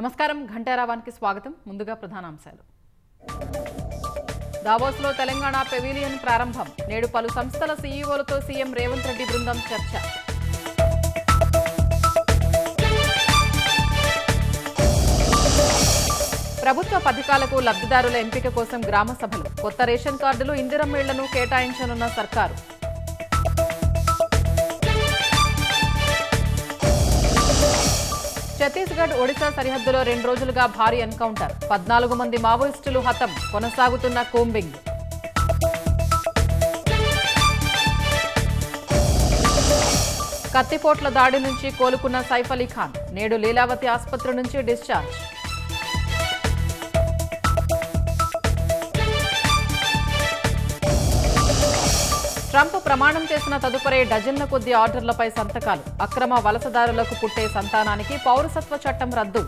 నమస్కారం ఘంటారావానికి స్వాగతం. ముందుగా ప్రధానాంశాలు. దావోస్లో తెలంగాణ పెవిలియన్ ప్రారంభం. నేడు పలు సంస్థల సీఈఓలతో సీఎం రేవంత్ రెడ్డి బృందం చర్చ. ప్రభుత్వ పథకాలకు లబ్ధిదారుల ఎంపిక కోసం గ్రామ సభలు. కొత్త రేషన్ కార్డులు, ఇందిరమ్మ ఇళ్లను కేటాయించనున్న సర్కారు. ఛత్తీస్గఢ్ ఒడిశా సరిహద్దులో 2 రోజులుగా భారీ ఎన్కౌంటర్. 14 మంది మావోయిస్టులు హతం. కొనసాగుతున్న కూంబింగ్. కత్తిపోట్ల దాడి నుంచి కోలుకున్న సైఫ్ అలీ ఖాన్. నేడు లీలావతి ఆసుపత్రి నుంచి డిశ్చార్జ్. ట్రంప్ ప్రమాణం చేసిన తదుపరి డజన్ల కొద్ది ఆర్డర్లపై సంతకాలు. అక్రమ వలసదారులకు పుట్టే సంతానానికి పౌరసత్వ చట్టం రద్దు.